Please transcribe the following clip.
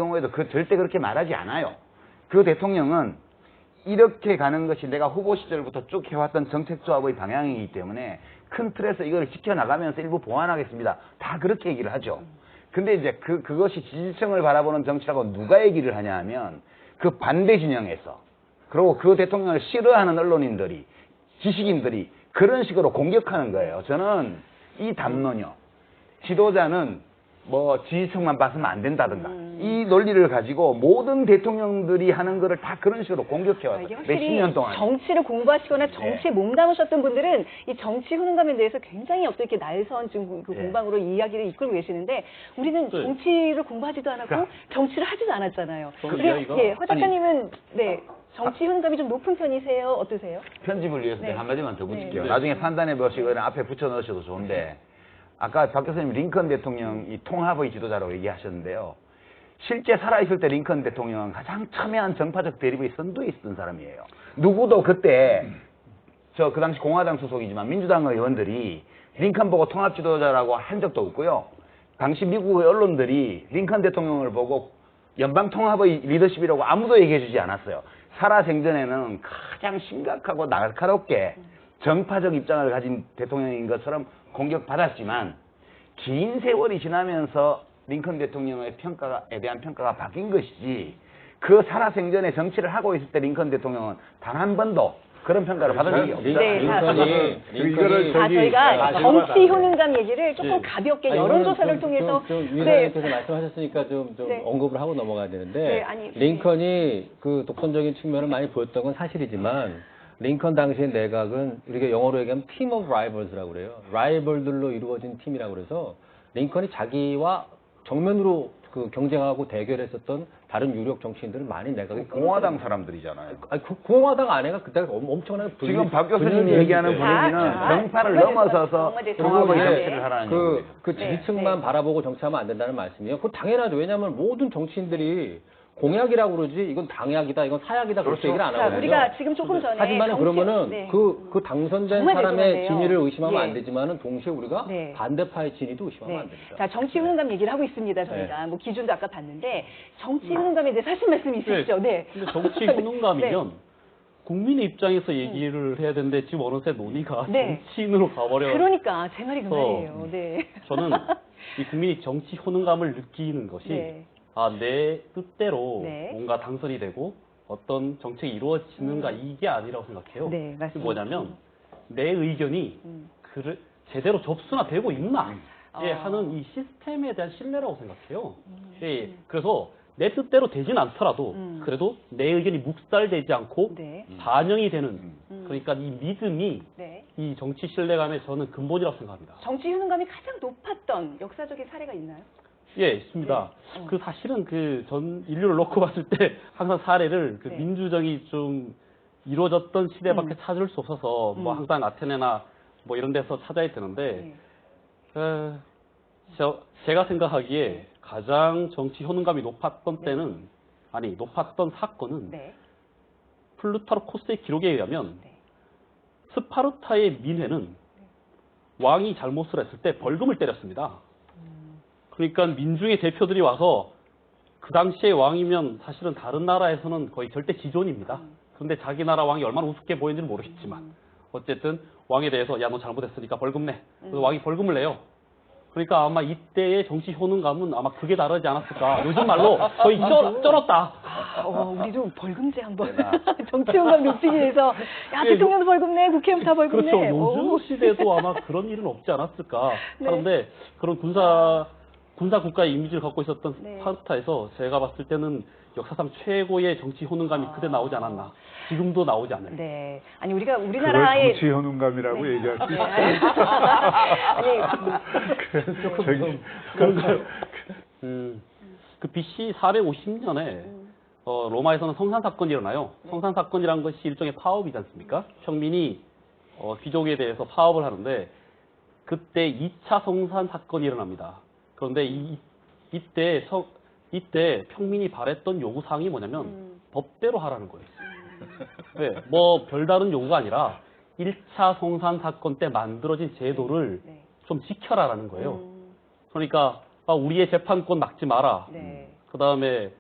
경우에도 절대 그렇게 말하지 않아요. 그 대통령은 이렇게 가는 것이 내가 후보 시절부터 쭉 해왔던 정책 조합의 방향이기 때문에 큰 틀에서 이걸 지켜나가면서 일부 보완하겠습니다. 다 그렇게 얘기를 하죠. 근데 이제 그것이 지지층을 바라보는 정치라고 누가 얘기를 하냐 하면 그 반대 진영에서, 그리고 그 대통령을 싫어하는 언론인들이, 지식인들이 그런 식으로 공격하는 거예요. 저는 이 담론이요. 지도자는 뭐 지지층만 봤으면 안 된다든가 이 논리를 가지고 모든 대통령들이 하는 거를 다 그런 식으로 공격해왔어요. 몇십 년 동안. 정치를 공부하시거나 정치에 몸담으셨던 분들은 이 정치 효능감에 대해서 굉장히 어떤 이렇게 날선 지금 그 공방으로 이야기를 이끌고 계시는데 우리는 정치를 공부하지도 않았고 정치를 하지도 않았잖아요. 그래, 허 작가님은 정치 효능감이 좀 높은 편이세요? 어떠세요? 편집을 위해서 한마디만 더 붙일게요. 나중에 판단해 보시고 앞에 붙여 넣으셔도 좋은데, 아까 박 교수님 링컨 대통령이 통합의 지도자라고 얘기하셨는데요. 실제 살아있을 때 링컨 대통령은 가장 첨예한 정파적 대립의 선두에 있었던 사람이에요. 누구도 그때 그 당시 공화당 소속이지만 민주당 의원들이 링컨 보고 통합 지도자라고 한 적도 없고요. 당시 미국의 언론들이 링컨 대통령을 보고 연방 통합의 리더십이라고 아무도 얘기해 주지 않았어요. 살아생전에는 가장 심각하고 날카롭게 정파적 입장을 가진 대통령인 것처럼 공격받았지만 긴 세월이 지나면서 링컨 대통령의 평가에 대한 평가가 바뀐 것이지, 그 살아생전에 정치를 하고 있을 때 링컨 대통령은 단 한 번도 그런 평가를 받은 적이 없어요. 저희가 정치 효능감 얘기를 조금 가볍게 여론조사를 통해서 위원장님께서 말씀하셨으니까 좀 언급을 하고 넘어가야 되는데 링컨이 그 독선적인 측면을 많이 보였던 건 사실이지만 링컨 당시의 내각은 우리가 영어로 얘기하면 팀 오브 라이벌스라고 그래요. 라이벌들로 이루어진 팀이라고 그래서 링컨이 자기와 정면으로 그 경쟁하고 대결했었던 다른 유력 정치인들은 많이 내각에 공화당 사람들이잖아요. 아니, 그공화당 안에가 그때 엄청나게 지금 박 교수님이 얘기하는 분위기는 정파를 넘어서서 통합의 정치를 하라는 얘기죠. 그 지지층만 바라보고 정치하면 안 된다는 말씀이에요. 그건 당연하죠. 왜냐하면 모든 정치인들이 공약이라고 그러지 이건 당약이다, 이건 사약이다 그렇게 얘기를 안 하거든요. 우리가 지금 조금 전에 하지만 그러면은 그 당선된 사람의 진위를 의심하면 안 되지만은 동시에 우리가 반대파의 진위도 의심하면 안 됩니다. 자, 정치 효능감 얘기를 하고 있습니다. 저희가 뭐 기준도 아까 봤는데 정치 효능감에 대해서 하신 말씀 있으시죠? 네. 근데 정치 효능감이면 국민의 입장에서 얘기를 해야 되는데 지금 어느새 논의가 정치인으로 가버려. 그러니까 제 말이 그 말이에요. 저는 이 국민이 정치 효능감을 느끼는 것이 내 뜻대로 뭔가 당선이 되고 어떤 정책이 이루어지는가 이게 아니라고 생각해요. 맞습니다. 뭐냐면 내 의견이 제대로 접수나 되고 있나 하는 이 시스템에 대한 신뢰라고 생각해요. 그래서 내 뜻대로 되진 않더라도 그래도 내 의견이 묵살되지 않고 반영이 되는 그러니까 이 믿음이 이 정치 신뢰감의 저는 근본이라고 생각합니다. 정치 효능감이 가장 높았던 역사적인 사례가 있나요? 예, 있습니다. 그 사실은 전 인류를 놓고 봤을 때 항상 사례를 민주정이 좀 이루어졌던 시대밖에 찾을 수 없어서 뭐 항상 아테네나 뭐 이런 데서 찾아야 되는데 제가 생각하기에 가장 정치 효능감이 높았던 때는 높았던 사건은 플루타르코스의 기록에 의하면 스파르타의 민회는 왕이 잘못을 했을 때 벌금을 때렸습니다. 그러니까 민중의 대표들이 와서 그 당시에 왕이면 사실은 다른 나라에서는 거의 절대 지존입니다. 그런데 자기 나라 왕이 얼마나 우습게 보이는지는 모르겠지만 어쨌든 왕에 대해서 야, 너 잘못했으니까 벌금 내. 그래서 왕이 벌금을 내요. 그러니까 아마 이때의 정치 효능감은 아마 그게 다르지 않았을까. 요즘 말로 거의 쩔었다. 우리도 벌금제 한번 정치 효능감 높이기 위해서 대통령도 벌금 내, 국회의원 다 벌금 내. 그렇죠. 요즘 시대에도 아마 그런 일은 없지 않았을까 하는데 그런 군사 국가의 이미지를 갖고 있었던 스파르타에서 제가 봤을 때는 역사상 최고의 정치 효능감이 그때 나오지 않았나. 지금도 나오지 않아요. 아니 우리나라의 정치 효능감이라고 얘기할 수 있어요. 그 BC 450년에 로마에서는 성산 사건이 일어나요. 성산 사건이라는 것이 일종의 파업이지 않습니까? 평민이 귀족에 대해서 파업을 하는데 그때 2차 성산 사건이 일어납니다. 그런데 이때 평민이 바랬던 요구사항이 뭐냐면 법대로 하라는 거예요. 뭐 별다른 요구가 아니라 1차 성산 사건 때 만들어진 제도를 좀 지켜라라는 거예요. 그러니까 우리의 재판권 막지 마라. 그다음에